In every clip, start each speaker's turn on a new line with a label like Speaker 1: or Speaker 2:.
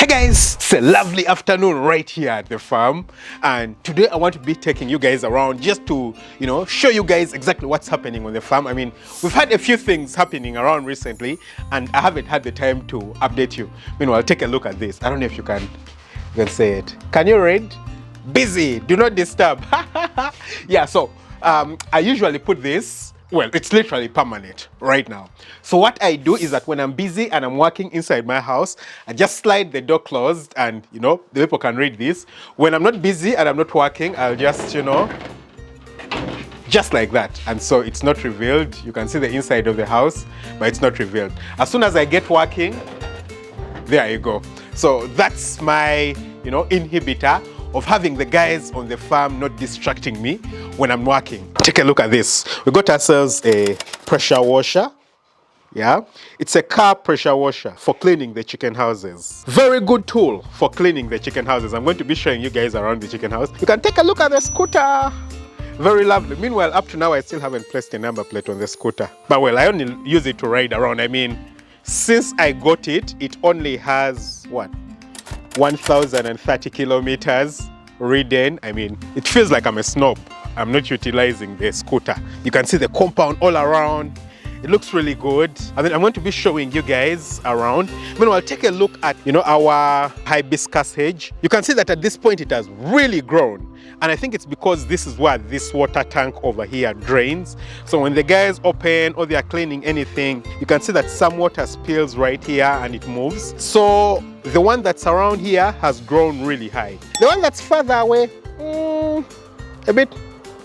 Speaker 1: Hey guys, it's a lovely afternoon right here at the farm, and today I want to be taking you guys around just to, show you guys exactly what's happening on the farm. I mean, we've had a few things happening around recently, and I haven't had the time to update you. Meanwhile, take a look at this. I don't know if you can say it. Can you read? Busy, do not disturb. Yeah, so I usually put this. Well, it's literally permanent right now. So what I do is that when I'm busy and I'm working inside my house, I just slide the door closed and, the people can read this. When I'm not busy and I'm not working, I'll just, just like that. And so it's not revealed. You can see the inside of the house, but it's not revealed. As soon as I get working, there you go. So that's my, inhibitor of having the guys on the farm not distracting me when I'm working. Take a look at this. We got ourselves a pressure washer. Yeah, it's a car pressure washer for cleaning the chicken houses. Very good tool for cleaning the chicken houses. I'm going to be showing you guys around the chicken house. You can take a look at the scooter. Very lovely. Meanwhile, up to now, I still haven't placed a number plate on the scooter. But well, I only use it to ride around. I mean, since I got it, it only has, what? 1,030 kilometers ridden. I mean, it feels like I'm a snob. I'm not utilizing the scooter. You can see the compound all around. It looks really good. And then I'm going to be showing you guys around. Meanwhile, take a look at, our hibiscus hedge. You can see that at this point it has really grown. And I think it's because this is where this water tank over here drains. So when the guys open or they are cleaning anything, you can see that some water spills right here and it moves. So the one that's around here has grown really high. The one that's further away, a bit,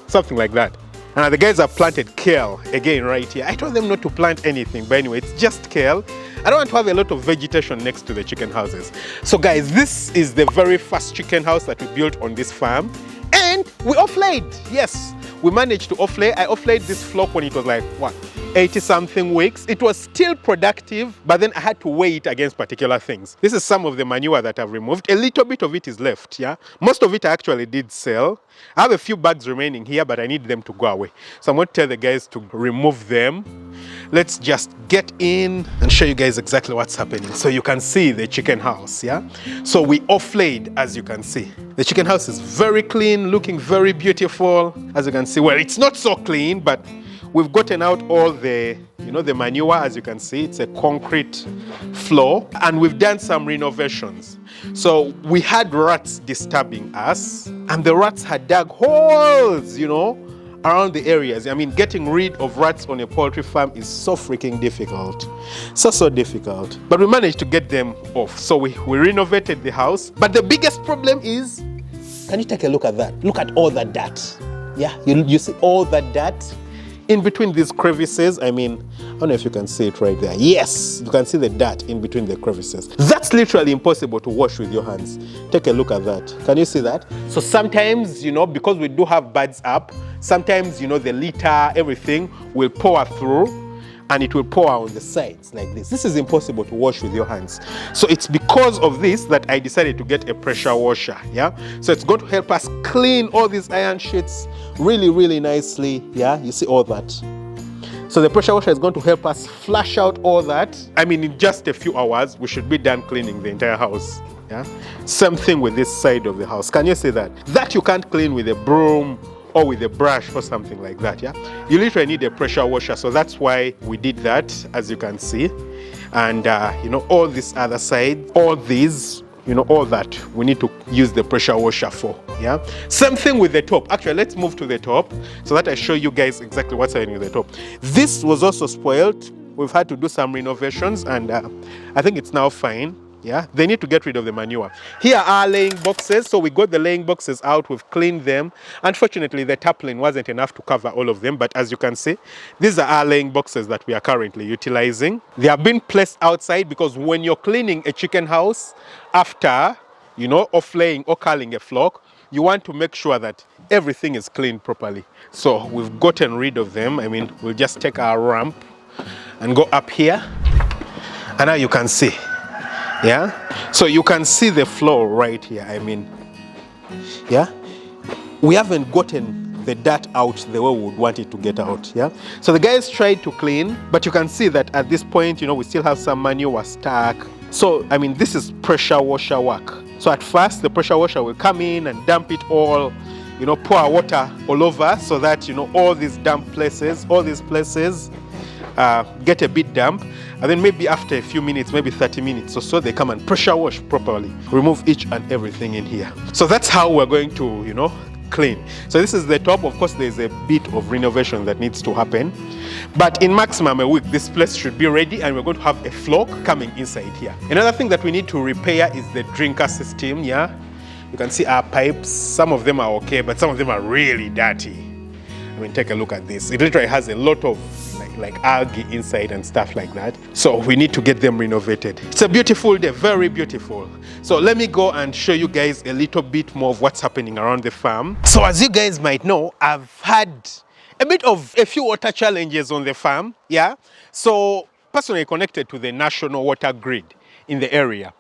Speaker 1: something like that. And the guys have planted kale again right here. I told them not to plant anything, but anyway, it's just kale. I don't want to have a lot of vegetation next to the chicken houses. So guys, this is the very first chicken house that we built on this farm. And we off-laid. Yes, we managed to off-lay. I off-laid this flock when it was like, what, 80-something weeks. It was still productive, but then I had to weigh it against particular things. This is some of the manure that I've removed. A little bit of it is left, yeah? Most of it I actually did sell. I have a few bags remaining here, but I need them to go away. So I'm going to tell the guys to remove them. Let's just get in and show you guys exactly what's happening. So you can see the chicken house, yeah? So we off-laid, as you can see. The chicken house is very clean, looking very beautiful. As you can see, well, it's not so clean, but we've gotten out all the, the manure. As you can see, it's a concrete floor, and we've done some renovations. So we had rats disturbing us, and the rats had dug holes, around the areas. I mean, getting rid of rats on a poultry farm is so freaking difficult. So difficult. But we managed to get them off. So we renovated the house. But the biggest problem is, can you take a look at that? Look at all the dirt. Yeah, you see all that dirt in between these crevices. I mean, I don't know if you can see it right there. Yes, you can see the dirt in between the crevices. That's literally impossible to wash with your hands. Take a look at that. Can you see that? So sometimes, because we do have birds up, sometimes, the litter, everything will pour through, and it will pour on the sides like this. This is impossible to wash with your hands. So it's because of this that I decided to get a pressure washer, yeah? So it's going to help us clean all these iron sheets really, really nicely, yeah? You see all that. So the pressure washer is going to help us flush out all that. I mean, in just a few hours, we should be done cleaning the entire house, yeah? Same thing with this side of the house. Can you see that? That you can't clean with a broom or with a brush or something like that, yeah? You literally need a pressure washer, so that's why we did that, as you can see. And, all this other side, all these, all that, we need to use the pressure washer for, yeah? Same thing with the top. Actually, let's move to the top so that I show you guys exactly what's happening with the top. This was also spoiled. We've had to do some renovations, and I think it's now fine. Yeah, they need to get rid of the manure. Here are laying boxes. So we got the laying boxes out, we've cleaned them. Unfortunately, the tarpaulin wasn't enough to cover all of them, but as you can see, these are our laying boxes that we are currently utilizing. They have been placed outside because when you're cleaning a chicken house after, off-laying or culling a flock, you want to make sure that everything is cleaned properly. So we've gotten rid of them. I mean, we'll just take our ramp and go up here. And now you can see. Yeah, so you can see the floor right here. I mean, yeah, we haven't gotten the dirt out the way we would want it to get out. Yeah, so the guys tried to clean, but you can see that at this point, we still have some manure stuck So, I mean, this is pressure washer work. So at first, the pressure washer will come in and dump it all, you know, pour water all over so that, you know, all these damp places, get a bit damp. And then maybe after a few minutes, maybe 30 minutes or so, they come and pressure wash properly, remove each and everything in here. So that's how we're going to, you know, clean. So this is the top. Of course, there's a bit of renovation that needs to happen, but in maximum a week this place should be ready, and we're going to have a flock coming inside here. Another thing that we need to repair is the drinker system. Yeah, you can see our pipes, some of them are okay, but some of them are really dirty. I mean, take a look at this. It literally has a lot of like algae inside and stuff like that. So we need to get them renovated. It's a beautiful day, very beautiful. So let me go and show you guys a little bit more of what's happening around the farm. So as you guys might know, I've had a few water challenges on the farm. Yeah. So personally connected to the national water grid in the area,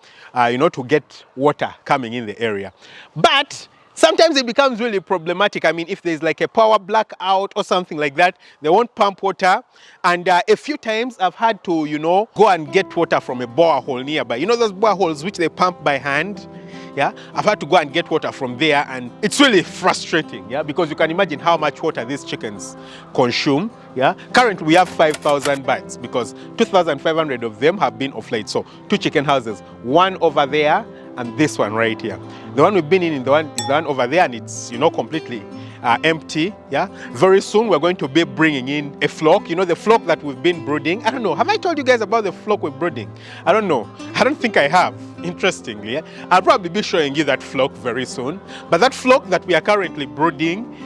Speaker 1: you know, to get water coming in the area. But sometimes it becomes really problematic. I mean, if there's like a power blackout or something like that, they won't pump water. And a few times I've had to, you know, go and get water from a borehole nearby. You know those boreholes which they pump by hand? Yeah, I've had to go and get water from there, and it's really frustrating, yeah, because you can imagine how much water these chickens consume. Yeah, currently we have 5,000 birds because 2,500 of them have been off late. So 2 chicken houses, one over there and this one right here. The one we've been in is the one over there, and it's, you know, completely empty. Yeah, very soon we're going to be bringing in a flock, you know, the flock that we've been brooding. I don't know, have I told you guys about the flock we're brooding? I don't know, I don't think I have. Interestingly, yeah? I'll probably be showing you that flock very soon, but that flock that we are currently brooding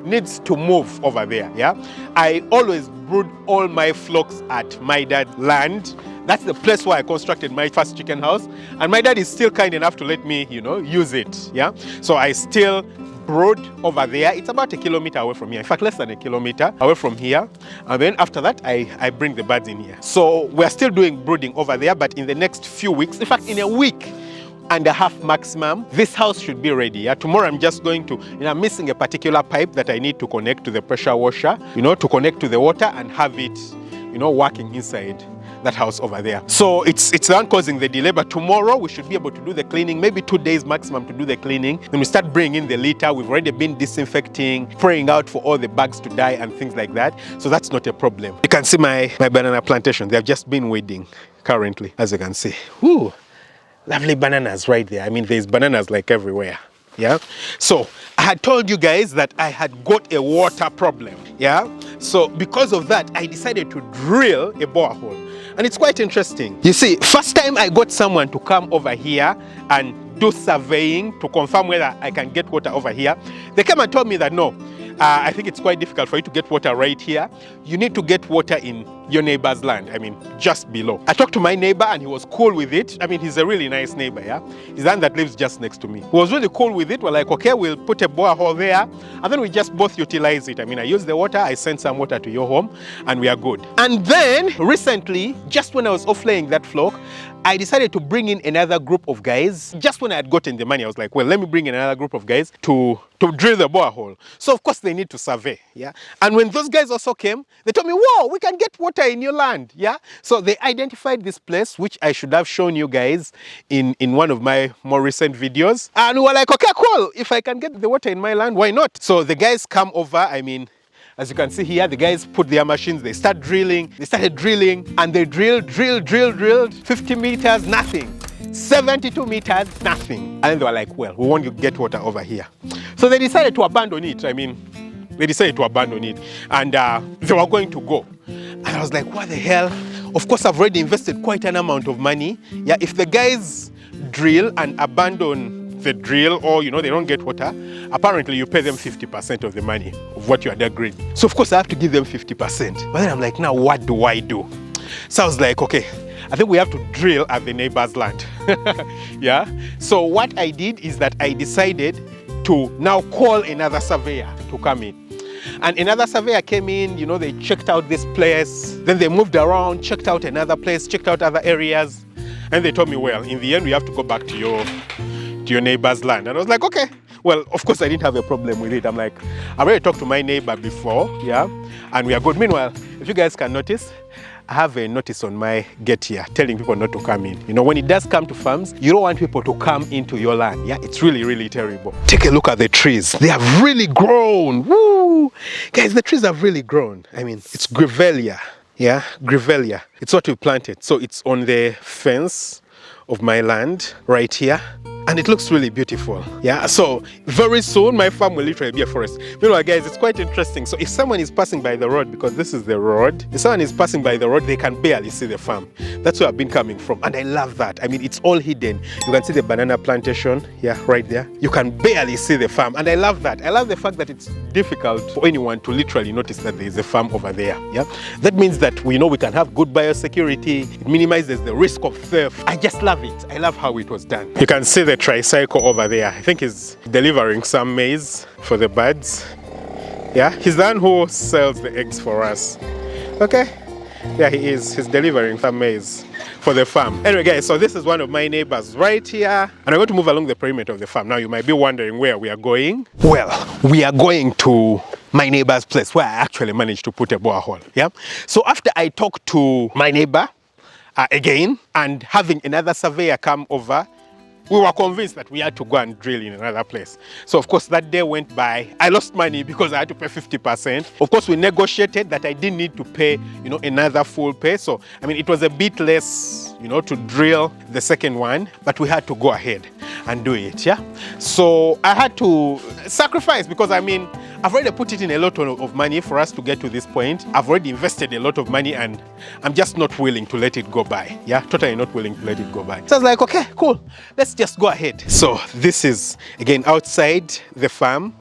Speaker 1: needs to move over there. Yeah, I always brood all my flocks at my dad's land. That's the place where I constructed my first chicken house, and my dad is still kind enough to let me, you know, use it. Yeah, so I still brood over there. It's about 1 kilometer away from here. In fact, less than 1 kilometer away from here. And then after that, I bring the birds in here. So we're still doing brooding over there, but in the next few weeks, in fact, in a week and a half maximum, this house should be ready. Yeah? Tomorrow I'm just going to, you know, I'm missing a particular pipe that I need to connect to the pressure washer, you know, to connect to the water and have it, you know, working inside that house over there. So it's the one causing the delay, but tomorrow we should be able to do the cleaning, maybe 2 days maximum to do the cleaning. Then we start bringing in the litter. We've already been disinfecting, praying out for all the bugs to die and things like that. So that's not a problem. You can see my banana plantation. They've just been weeding currently, as you can see. Woo, lovely bananas right there. I mean, there's bananas like everywhere. Yeah, so I had told you guys that I had got a water problem. Yeah, so because of that, I decided to drill a borehole. And it's quite interesting. You see, first time I got someone to come over here and do surveying to confirm whether I can get water over here. They came and told me that no, I think it's quite difficult for you to get water right here. You need to get water in your neighbor's land, I mean, just below. I talked to my neighbor and he was cool with it. I mean, he's a really nice neighbor, yeah? He's the one that lives just next to me. He was really cool with it. We're like, okay, we'll put a borehole there, and then we just both utilize it. I mean, I use the water, I send some water to your home, and we are good. And then, recently, just when I was off-laying that flock, I decided to bring in another group of guys. Just when I had gotten the money, I was like, well, let me bring in another group of guys to drill the borehole. So, of course, they need to survey, yeah? And when those guys also came, they told me, whoa, we can get water in your land, yeah? So they identified this place, which I should have shown you guys in one of my more recent videos. And we were like, okay, cool. If I can get the water in my land, why not? So the guys come over, I mean, as you can see here, the guys put their machines, they started drilling, and they drilled, 50 meters, nothing. 72 meters, nothing. And then they were like, well, we want to get water over here. So they decided to abandon it. I mean, they decided to abandon it, and they were going to go. And I was like, what the hell? Of course, I've already invested quite an amount of money. Yeah, if the guys drill and abandon the drill, or, you know, they don't get water, apparently you pay them 50% of the money of what you had agreed. So of course I have to give them 50%. But then I'm like, now what do I do? So I was like, okay, I think we have to drill at the neighbor's land. Yeah. So what I did is that I decided to now call another surveyor to come in. And another surveyor came in, you know, they checked out this place, then they moved around, checked out another place, checked out other areas, and they told me, well, in the end, we have to go back to your neighbor's land. And I was like, okay. Well, of course, I didn't have a problem with it. I'm like, I already talked to my neighbor before, yeah, and we are good. Meanwhile, if you guys can notice, I have a notice on my gate here telling people not to come in. You know, when it does come to farms, you don't want people to come into your land. Yeah, it's really, really terrible. Take a look at the trees. They have really grown. Woo! Guys, the trees have really grown. I mean, it's Grevillea. Yeah, Grevillea. It's what we planted. So it's on the fence of my land right here. And it looks really beautiful. Yeah, so very soon my farm will literally be a forest. Meanwhile, guys, it's quite interesting. So if someone is passing by the road, because this is the road, if someone is passing by the road, they can barely see the farm. That's where I've been coming from. And I love that. I mean, it's all hidden. You can see the banana plantation, yeah, right there. You can barely see the farm. And I love that. I love the fact that it's difficult for anyone to literally notice that there is a farm over there. Yeah, that means that we know we can have good biosecurity. It minimizes the risk of theft. I just love it. I love how it was done. You can see the tricycle over there. I think he's delivering some maize for the birds. Yeah, he's the one who sells the eggs for us. Okay, yeah, he is. He's delivering some maize for the farm. Anyway, guys, so this is one of my neighbors right here, and I'm going to move along the perimeter of the farm. Now you might be wondering where we are going. Well, we are going to my neighbor's place where I actually managed to put a borehole. Yeah, so after I talked to my neighbor again, and having another surveyor come over, we were convinced that we had to go and drill in another place. So of course that day went by. I lost money because I had to pay 50%. Of course we negotiated that I didn't need to pay, you know, another full pay. So I mean, it was a bit less, you know, to drill the second one, but we had to go ahead and do it. Yeah, so I had to sacrifice because I mean, I've already put it in a lot of money for us to get to this point. I've already invested a lot of money and I'm just not willing to let it go by. Yeah, totally not willing to let it go by. So I was like, okay, cool, let's just go ahead. So this is, again, outside the farm.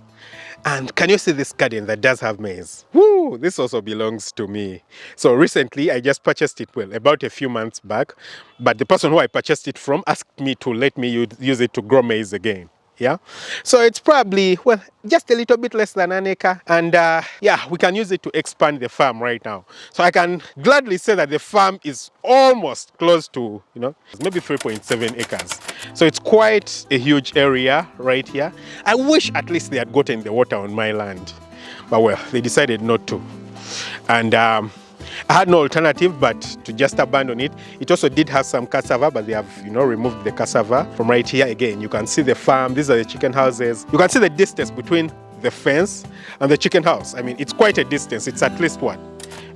Speaker 1: And can you see this garden that does have maize? Woo, this also belongs to me. So recently I just purchased it, well, about a few months back. But the person who I purchased it from asked me to let me use it to grow maize again. Yeah, so it's probably, well, just a little bit less than an acre, and yeah, we can use it to expand the farm right now. So I can gladly say that the farm is almost close to, you know, maybe 3.7 acres. So it's quite a huge area right here. I wish at least they had gotten the water on my land, but well, they decided not to. And I had no alternative but to just abandon it. It also did have some cassava, but they have, you know, removed the cassava from right here. Again, you can see the farm. These are the chicken houses. You can see the distance between the fence and the chicken house. I mean, it's quite a distance. It's at least what?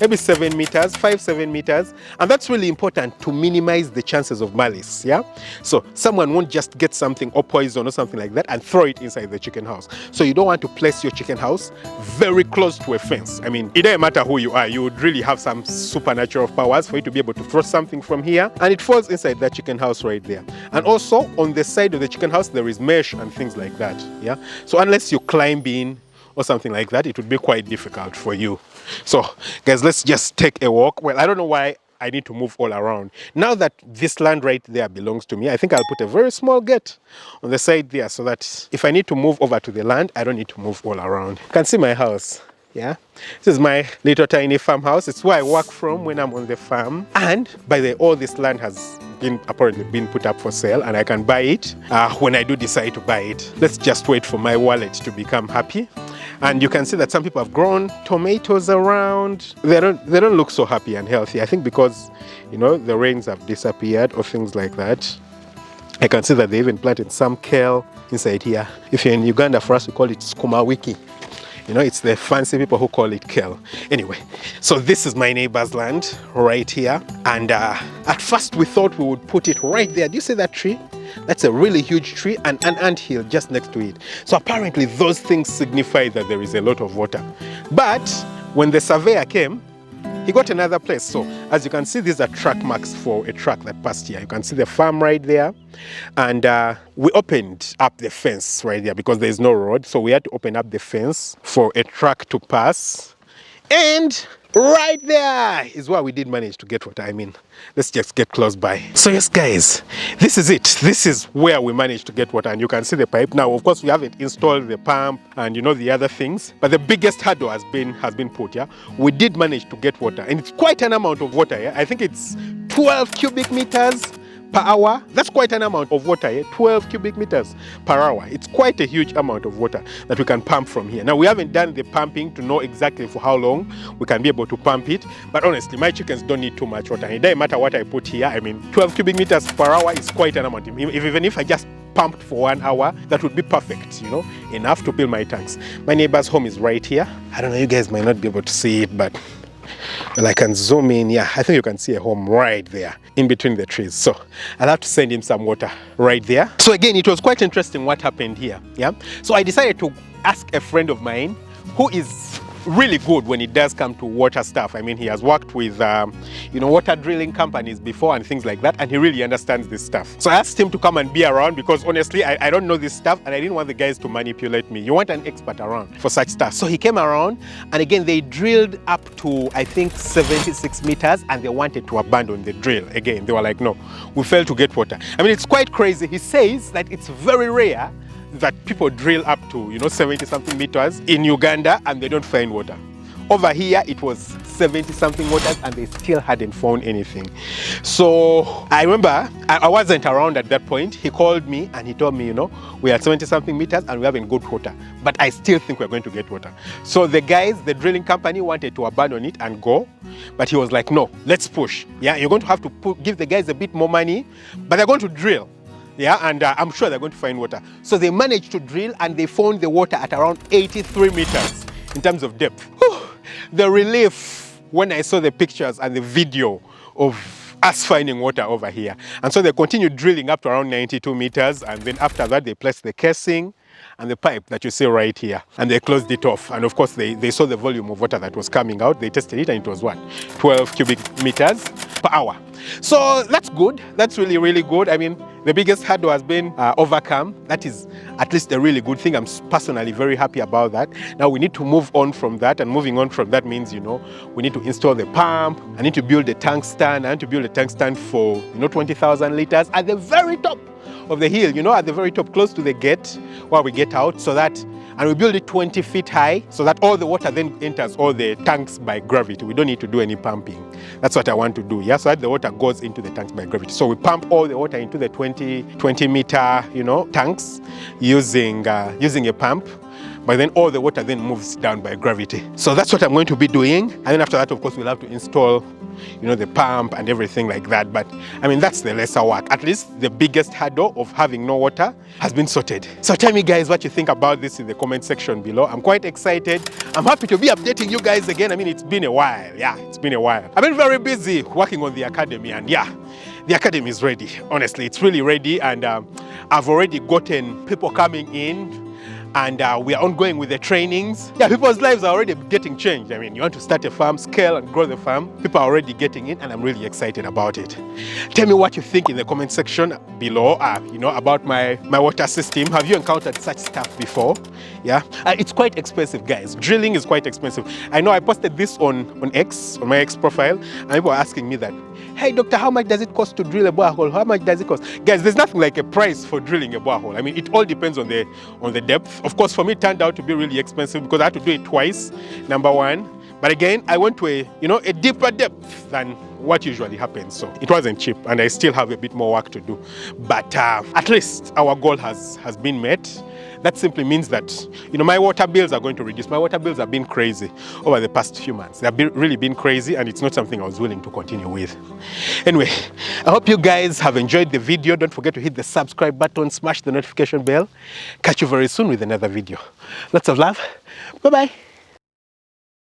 Speaker 1: Maybe 7 meters, 5-7 meters. And that's really important to minimize the chances of malice, yeah? So someone won't just get something or poison or something like that and throw it inside the chicken house. So you don't want to place your chicken house very close to a fence. I mean, it doesn't matter who you are, you would really have some supernatural powers for you to be able to throw something from here and it falls inside that chicken house right there. And also on the side of the chicken house, there is mesh and things like that, yeah? So unless you climb in or something like that, it would be quite difficult for you. So guys, let's just take a walk. Well, I don't know why I need to move all around. Now that this land right there belongs to me, I think I'll put a very small gate on the side there so that if I need to move over to the land, I don't need to move all around. You can see my house. Yeah, this is my little tiny farmhouse. It's where I work from when I'm on the farm. And by the way, all this land has apparently been put up for sale and I can buy it when I do decide to buy it. Let's just wait for my wallet to become happy. And you can see that some people have grown tomatoes around. They don't look so happy and healthy. I think because, you know, the rains have disappeared or things like that. I can see that they even planted some kale inside here. If you're in Uganda, for us we call it skuma wiki. You know, it's the fancy people who call it kale. Anyway, so this is my neighbor's land right here. And at first we thought we would put it right there. Do you see that tree? That's a really huge tree and an anthill just next to it. So apparently those things signify that there is a lot of water. But when the surveyor came, he got another place. So as you can see, these are track marks for a truck that passed here. You can see the farm right there. And we opened up the fence right there because there is no road. So we had to open up the fence for a truck to pass. And right there is where we did manage to get water. I mean, let's just get close by. So yes, guys, this is it. This is where we managed to get water. And you can see the pipe. Now, of course, we haven't installed the pump and, you know, the other things. But the biggest hurdle has been put, yeah? We did manage to get water. And it's quite an amount of water, yeah? I think it's 12 cubic meters per hour. That's quite an amount of water, eh? 12 cubic meters per hour. It's quite a huge amount of water that we can pump from here. Now, we haven't done the pumping to know exactly for how long we can be able to pump it, but honestly, my chickens don't need too much water. It doesn't matter what I put here. I mean, 12 cubic meters per hour is quite an amount. Even if I just pumped for 1 hour, that would be perfect, you know, enough to fill my tanks. My neighbor's home is right here. I don't know, you guys might not be able to see it, but well, I can zoom in. Yeah, I think you can see a home right there in between the trees. So I'll have to send him some water right there. So again, it was quite interesting what happened here. Yeah, so I decided to ask a friend of mine who is really good when it does come to water stuff. I mean, he has worked with you know, water drilling companies before and things like that, and he really understands this stuff. So I asked him to come and be around because honestly I don't know this stuff and I didn't want the guys to manipulate me. You want an expert around for such stuff. So he came around, and again they drilled up to I think 76 meters and they wanted to abandon the drill. Again, they were like, no, we failed to get water. I mean, it's quite crazy. He says that it's very rare that people drill up to, you know, 70 something meters in Uganda and they don't find water. Over here it was 70 something meters and they still hadn't found anything. So I remember I wasn't around at that point. He called me and he told me, you know, we are 70 something meters and we haven't got water, but I still think we're going to get water. So the guys, the drilling company, wanted to abandon it and go, but he was like, no, let's push. Yeah, you're going to have to give the guys a bit more money, but they're going to drill. Yeah, and I'm sure they're going to find water. So they managed to drill and they found the water at around 83 meters in terms of depth. Whew. The relief when I saw the pictures and the video of us finding water over here. And so they continued drilling up to around 92 meters, and then after that they placed the casing and the pipe that you see right here, and they closed it off. And of course they saw the volume of water that was coming out. They tested it and it was what, 12 cubic meters per hour. So that's good. That's really, really good. I mean, the biggest hurdle has been overcome. That is at least a really good thing. I'm personally very happy about that. Now we need to move on from that, and moving on from that means, you know, we need to install the pump. I need to build a tank stand. I need to build a tank stand for, you know, 20,000 liters at the very top of the hill, you know, at the very top, close to the gate where we get out, so that, and we build it 20 feet high so that all the water then enters all the tanks by gravity. We don't need to do any pumping. That's what I want to do, yeah, so that the water goes into the tanks by gravity. So we pump all the water into the 20 meter, you know, tanks using a pump. But then all the water then moves down by gravity. So that's what I'm going to be doing. And then after that, of course, we'll have to install, you know, the pump and everything like that. But I mean, that's the lesser work. At least the biggest hurdle of having no water has been sorted. So tell me, guys, what you think about this in the comment section below. I'm quite excited. I'm happy to be updating you guys again. I mean, it's been a while. Yeah, it's been a while. I've been very busy working on the academy, and yeah, the academy is ready. Honestly, it's really ready. And I've already gotten people coming in, and we are ongoing with the trainings. Yeah, people's lives are already getting changed. I mean, you want to start a farm, scale and grow the farm. People are already getting in, and I'm really excited about it. Tell me what you think in the comment section below, you know, about my water system. Have you encountered such stuff before? Yeah, it's quite expensive, guys. Drilling is quite expensive. I know I posted this on X, on my X profile, and people are asking me that, hey doctor, how much does it cost to drill a borehole? How much does it cost? Guys, there's nothing like a price for drilling a borehole. I mean, it all depends on the depth. Of course, for me, it turned out to be really expensive because I had to do it twice, number one. But again, I went to a deeper depth than what usually happens. So it wasn't cheap, and I still have a bit more work to do. But at least our goal has been met. That simply means that, you know, my water bills are going to reduce. My water bills have been crazy over the past few months. They've really been crazy, and it's not something I was willing to continue with. Anyway, I hope you guys have enjoyed the video. Don't forget to hit the subscribe button, smash the notification bell. Catch you very soon with another video. Lots of love. Bye-bye.